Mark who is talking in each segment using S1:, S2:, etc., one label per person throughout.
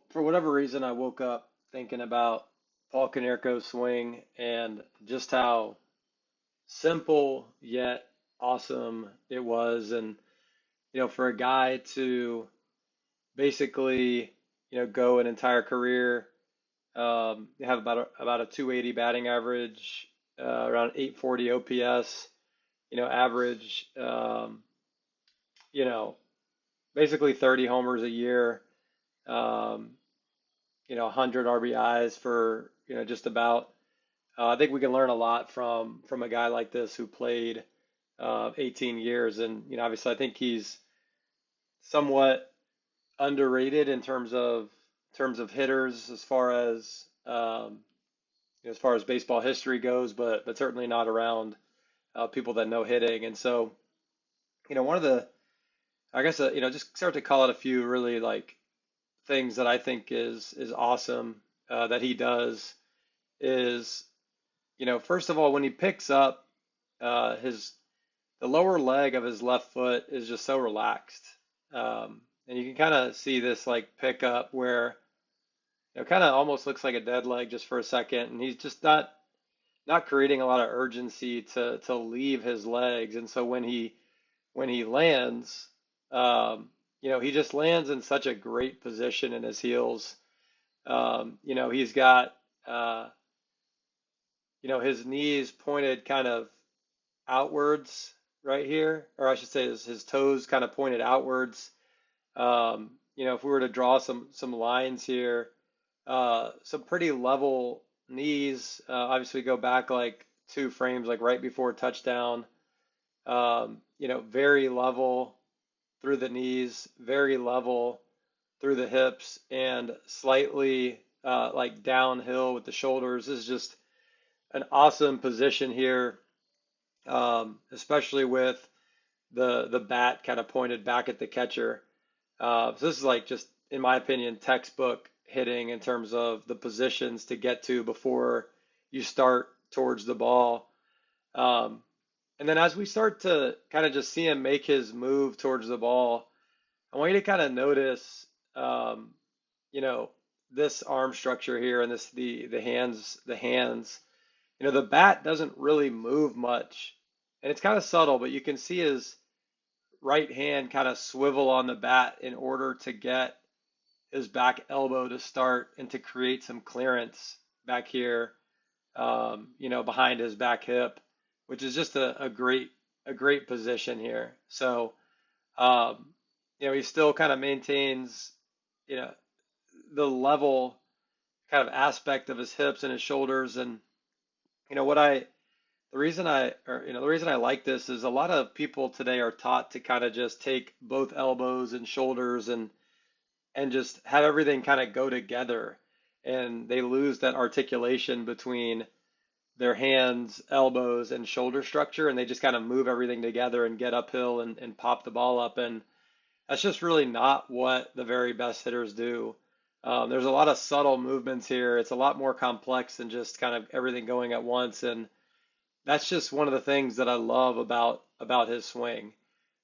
S1: For whatever reason, I woke up thinking about Paul Konerko's swing and just how simple yet awesome it was. And, for a guy to basically, go an entire career, have about a 280 batting average, around 840 OPS, average, you know, basically 30 homers a year, um, 100 RBIs for, just about. I think we can learn a lot from a guy like this who played 18 years, and obviously, I think he's somewhat underrated in terms of hitters as far as baseball history goes, but certainly not around people that know hitting. And so, one of the I guess just start to call it a few really like things that I think is awesome that he does is first of all, when he picks up his the lower leg of his left foot is just so relaxed. And you can kind of see this like pickup where kind of almost looks like a dead leg just for a second, and he's just not creating a lot of urgency to leave his legs. And so when he lands, he just lands in such a great position in his heels. He's got uh, his knees pointed kind of outwards right here, or I should say his toes kind of pointed outwards. If we were to draw some lines here, some pretty level knees. Obviously, go back like two frames, like right before touchdown. Very level through the knees, very level through the hips, and slightly like downhill with the shoulders. This is just an awesome position here, especially with the bat kind of pointed back at the catcher. So this is like just, in my opinion, textbook hitting in terms of the positions to get to before you start towards the ball. Um, and then as we start to kind of just see him make his move towards the ball, I want you to kind of notice, you know, this arm structure here and the hands. The bat doesn't really move much, and it's kind of subtle, but you can see his right hand kind of swivel on the bat in order to get his back elbow to start and to create some clearance back here, behind his back hip, which is just a great position here. So, he still kind of maintains, you know, the level kind of aspect of his hips and his shoulders. And you know what I the reason I like this is a lot of people today are taught to kind of just take both elbows and shoulders and just have everything kind of go together, and they lose that articulation between their hands, elbows, and shoulder structure, and they just kind of move everything together and get uphill and pop the ball up. And that's just really not what the very best hitters do. There's a lot of subtle movements here. It's a lot more complex than just kind of everything going at once. And that's just one of the things that I love about his swing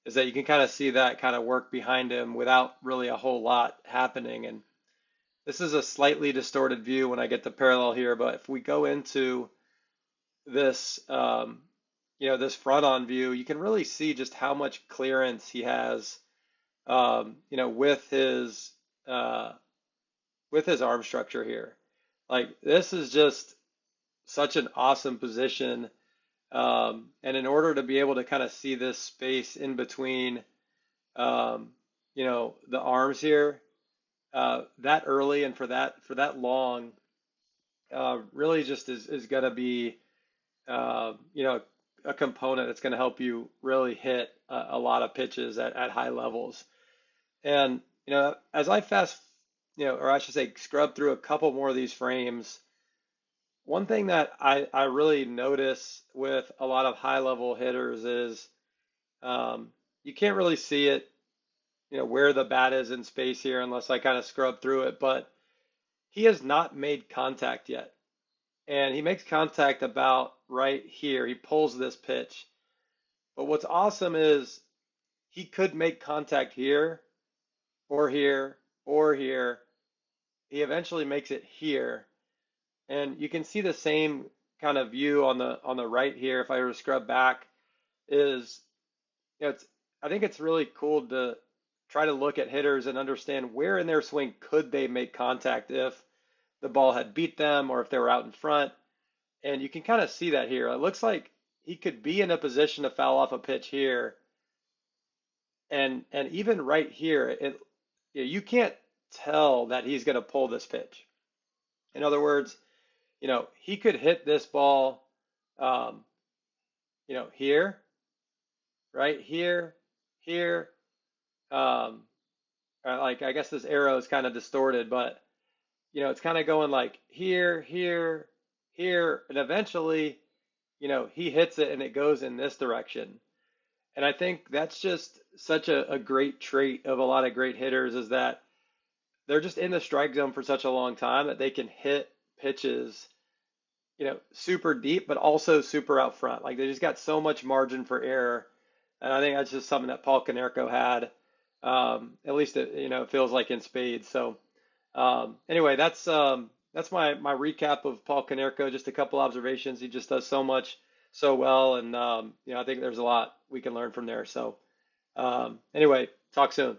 S1: is that you can kind of see that kind of work behind him without really a whole lot happening. And this is a slightly distorted view when I get the parallel here, but if we go into this, this front on view, you can really see just how much clearance he has, with uh, his arm structure here. Like this is just such an awesome position. And in order to be able to kind of see this space in between, the arms here, that early and for that long, really just is going to be, a component that's going to help you really hit a lot of pitches at high levels. And, as I or I should say, scrub through a couple more of these frames, one thing that I really notice with a lot of high level hitters is you can't really see it, where the bat is in space here unless I kind of scrub through it, but he has not made contact yet. And he makes contact about right here. He pulls this pitch. But what's awesome is he could make contact here or here or here, he eventually makes it here, and you can see the same kind of view on the right here. If I were to scrub back, is it's I think it's really cool to try to look at hitters and understand where in their swing could they make contact if the ball had beat them or if they were out in front. And you can kind of see that here. It looks like he could be in a position to foul off a pitch here, and even right here, you can't tell that he's going to pull this pitch. In other words, he could hit this ball, um, here, right here, here. Um, like I guess this arrow is kind of distorted, but it's kind of going like here, here, here, and eventually, he hits it and it goes in this direction. And I think that's just such a great trait of a lot of great hitters is that they're just in the strike zone for such a long time that they can hit pitches, super deep, but also super out front. Like they just got so much margin for error. And I think that's just something that Paul Konerko had. At least it feels like in spades. So anyway, that's my recap of Paul Konerko. Just a couple observations. He just does so much so well, and I think there's a lot we can learn from there. So anyway, talk soon.